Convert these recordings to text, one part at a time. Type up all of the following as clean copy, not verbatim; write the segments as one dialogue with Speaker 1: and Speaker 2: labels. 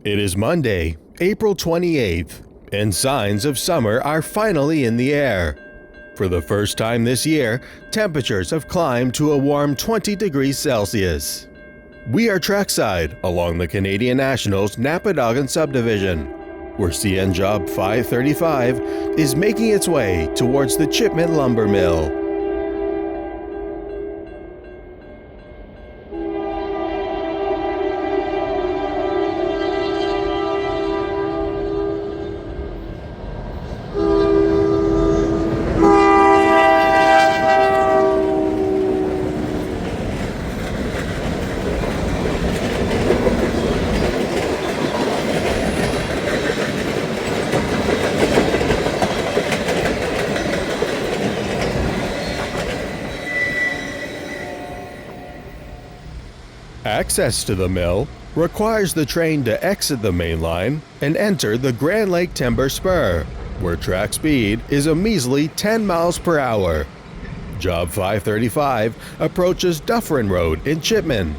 Speaker 1: It is Monday, April 28th, and signs of summer are finally in the air. For the first time this year, temperatures have climbed to a warm 20 degrees Celsius. We are trackside along the Canadian National's Napadogan Subdivision, where CN Job 535 is making its way towards the Chipman lumber mill. Access to the mill requires the train to exit the main line and enter the Grand Lake Timber Spur, where track speed is a measly 10 miles per hour. Job 535 approaches Dufferin Road in Chipman.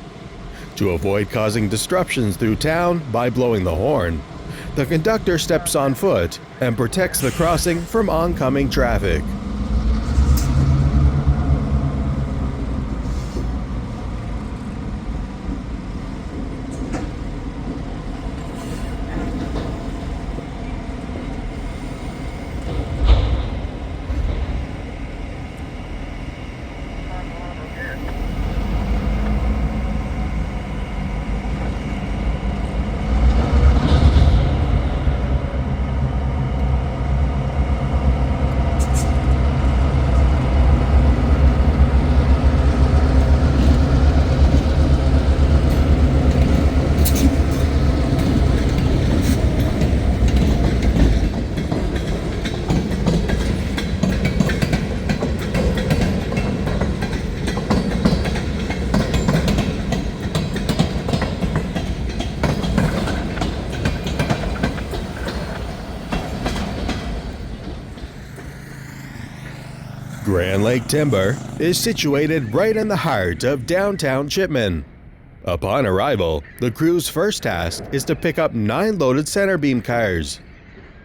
Speaker 1: To avoid causing disruptions through town by blowing the horn, the conductor steps on foot and protects the crossing from oncoming traffic. Grand Lake Timber is situated right in the heart of downtown Chipman. Upon arrival, the crew's first task is to pick up 9 loaded centerbeam cars.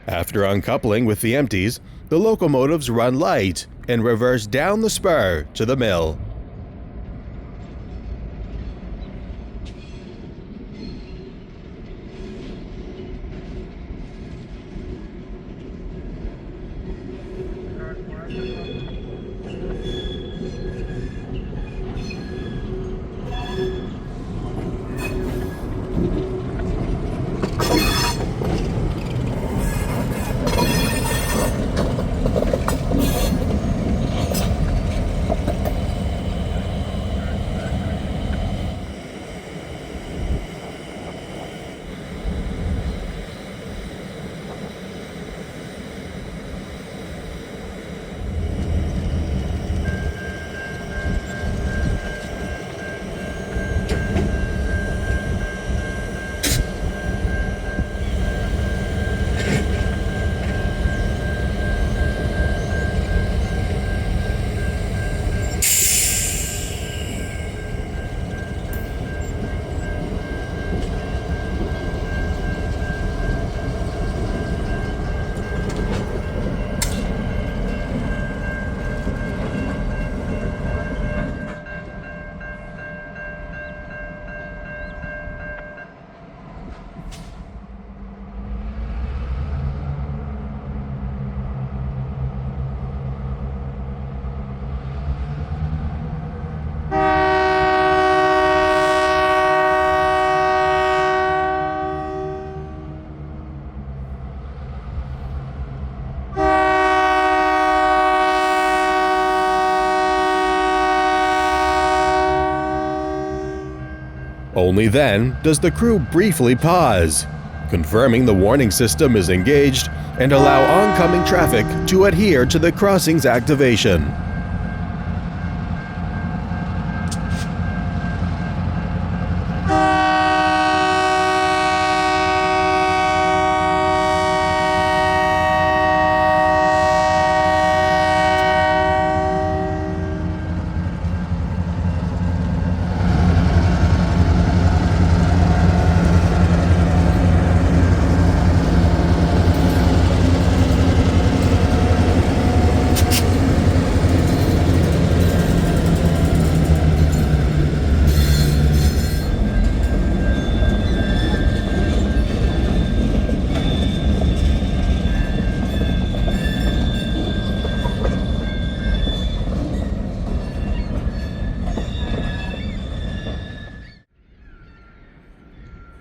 Speaker 1: After uncoupling with the empties, the locomotives run light and reverse down the spur to the mill. Only then does the crew briefly pause, confirming the warning system is engaged and allow oncoming traffic to adhere to the crossing's activation.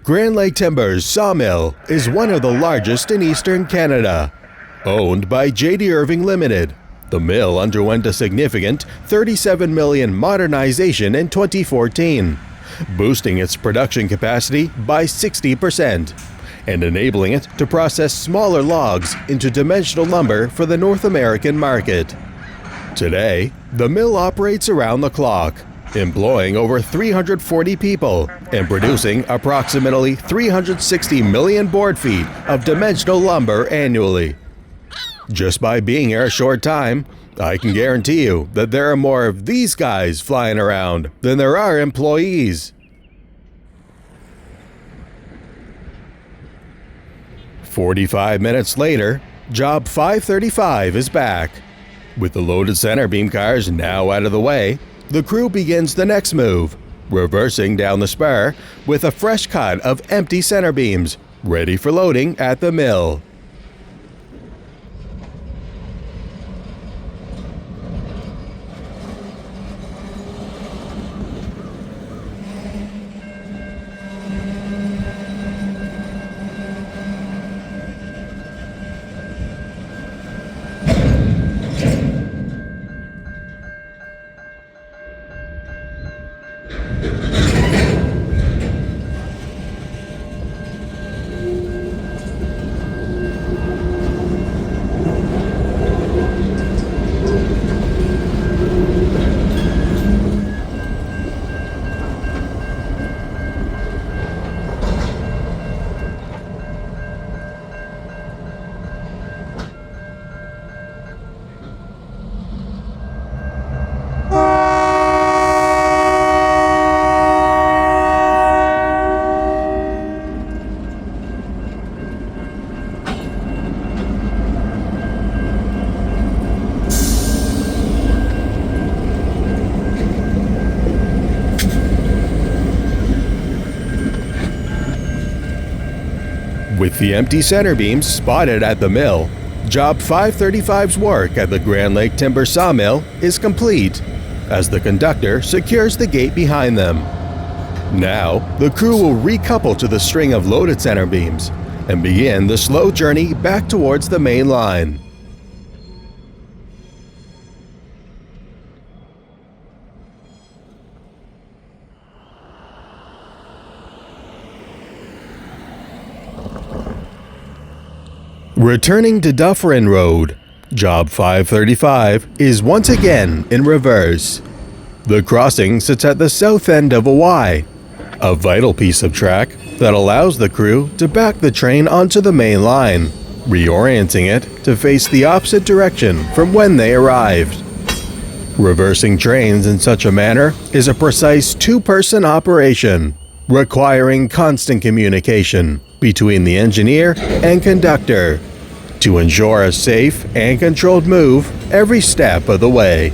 Speaker 1: Grand Lake Timber's Sawmill is one of the largest in eastern Canada. Owned by J.D. Irving Limited, the mill underwent a significant $37 million modernization in 2014, boosting its production capacity by 60% and enabling it to process smaller logs into dimensional lumber for the North American market. Today, the mill operates around the clock, employing over 340 people and producing approximately 360 million board feet of dimensional lumber annually. Just by being here a short time, I can guarantee you that there are more of these guys flying around than there are employees. 45 minutes later, Job 535 is back. With the loaded centerbeam cars now out of the way, the crew begins the next move, reversing down the spur with a fresh cut of empty centerbeams, ready for loading at the mill. With the empty centerbeams spotted at the mill, Job 535's work at the Grand Lake Timber Sawmill is complete, as the conductor secures the gate behind them. Now, the crew will recouple to the string of loaded centerbeams and begin the slow journey back towards the main line. Returning to Dufferin Road, Job 535 is once again in reverse. The crossing sits at the south end of a Y, a vital piece of track that allows the crew to back the train onto the main line, reorienting it to face the opposite direction from when they arrived. Reversing trains in such a manner is a precise two-person operation, requiring constant communication between the engineer and conductor to ensure a safe and controlled move every step of the way.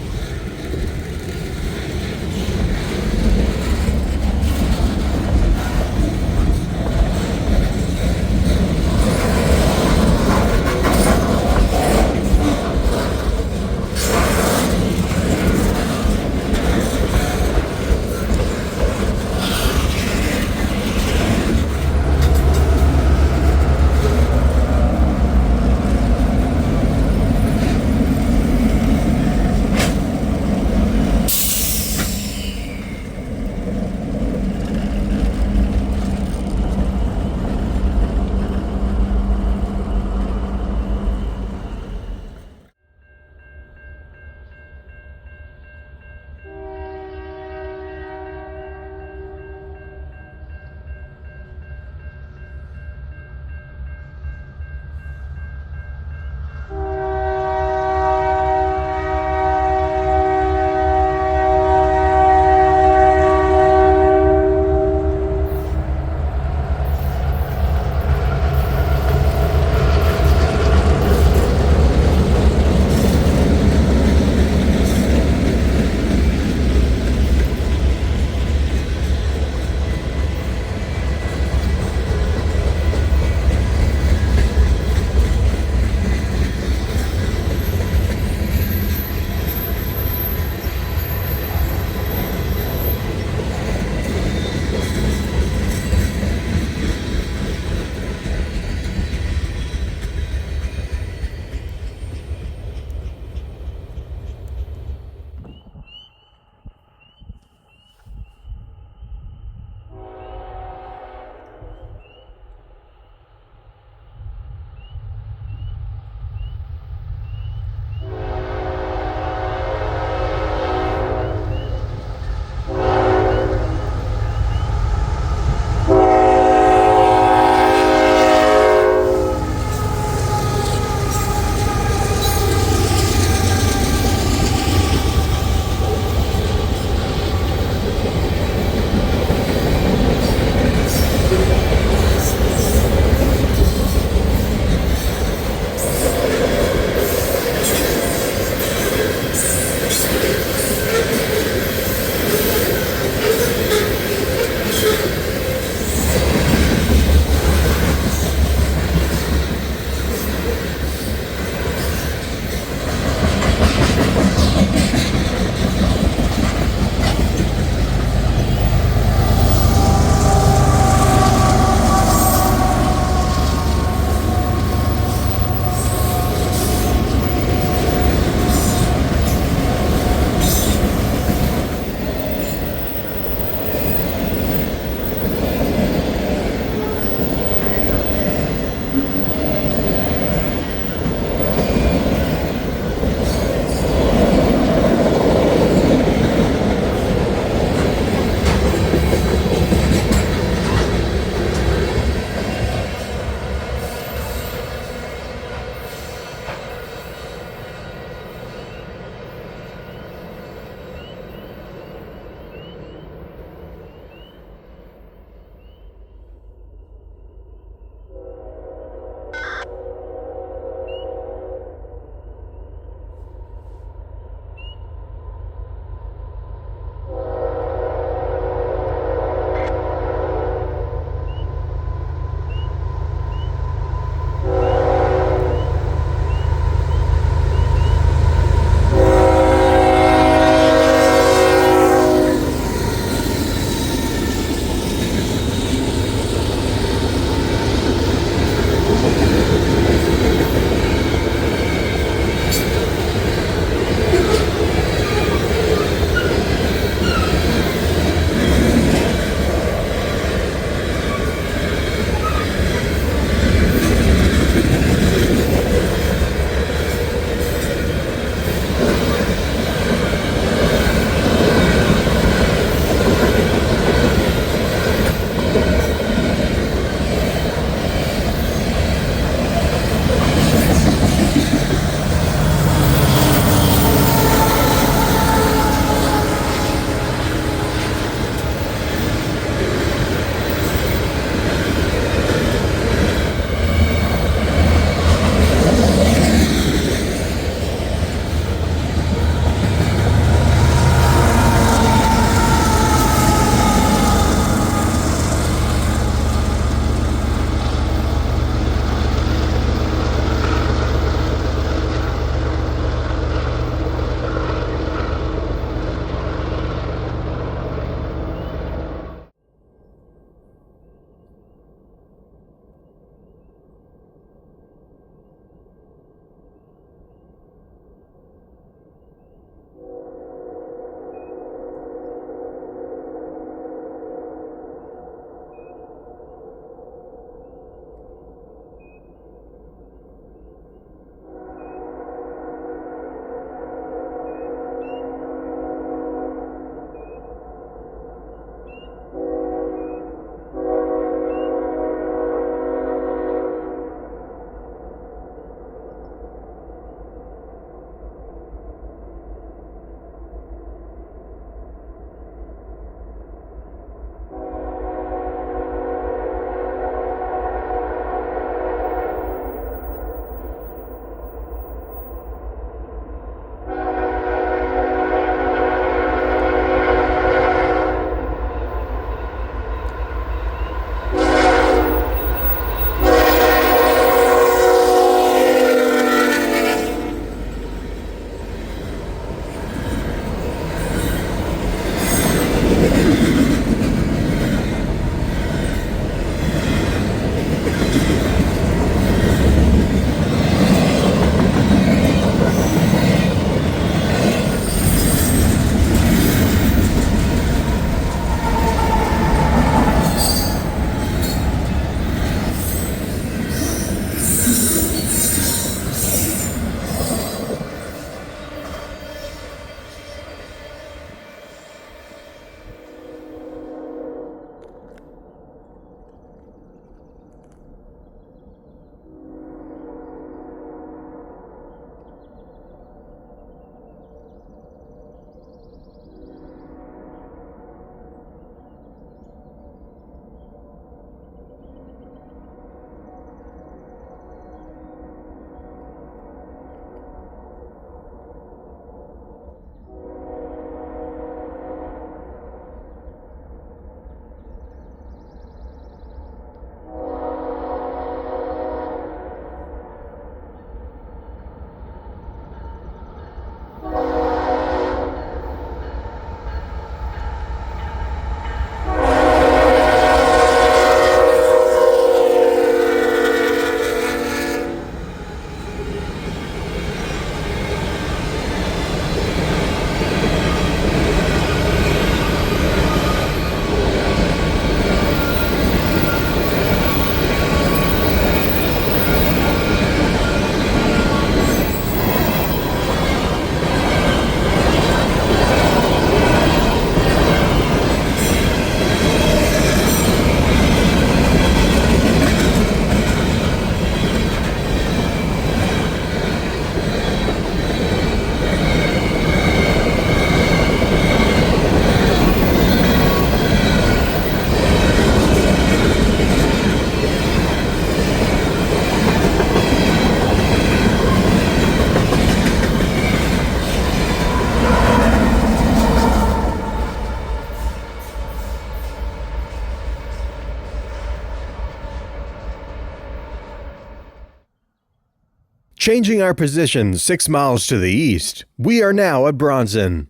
Speaker 1: Changing our position 6 miles to the east, we are now at Bronson.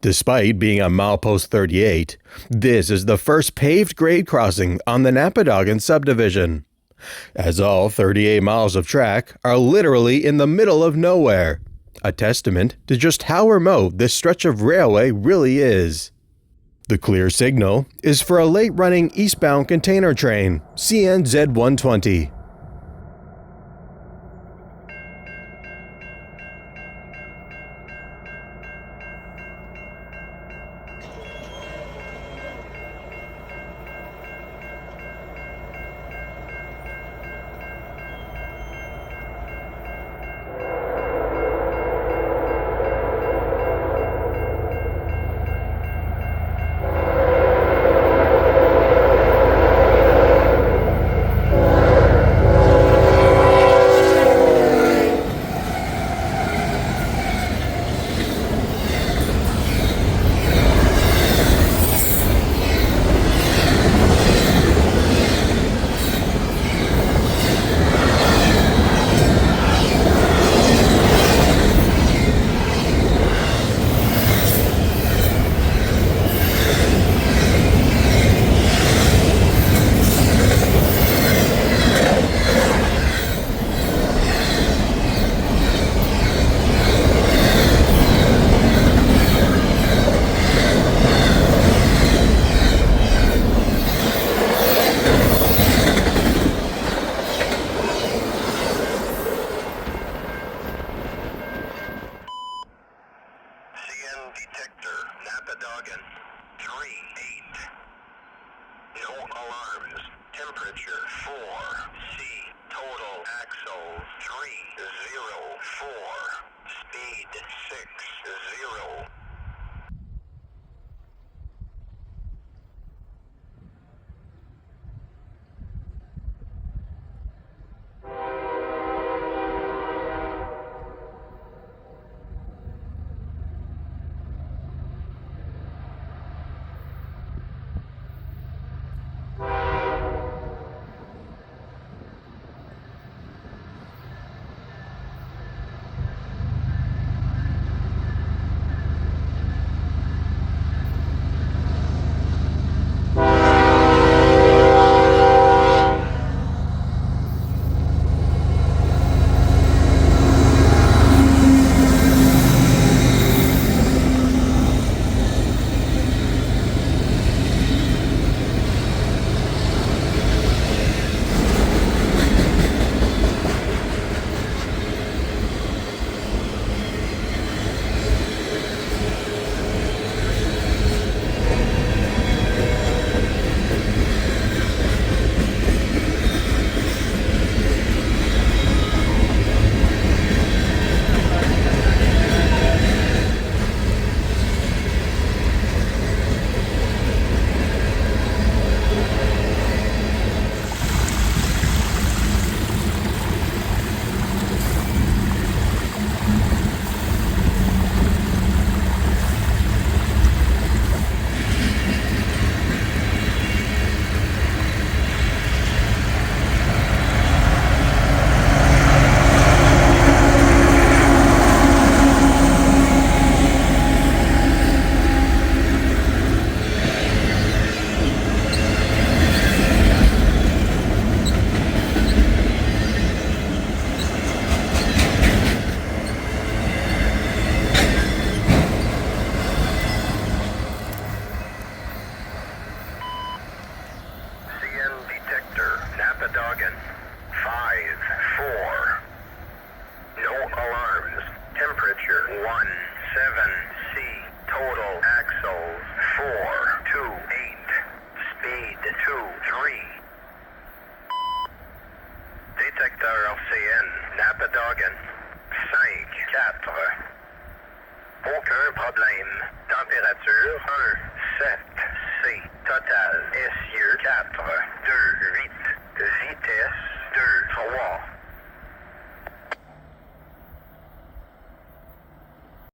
Speaker 1: Despite being on milepost 38, this is the first paved grade crossing on the Napadogan Subdivision, as all 38 miles of track are literally in the middle of nowhere, a testament to just how remote this stretch of railway really is. The clear signal is for a late-running eastbound container train, CNZ 120.
Speaker 2: Detector, Napadogan, 3-8. No alarms. Temperature 4. C. Total axle 304. Speed 60. Napadogan, 5-4. No alarms. Temperature 17C. Total axles 428. Speed 23. Détecteur RCN, Napadogan, 5-4. Aucun problème. Température 1-7C. Total essieu 4.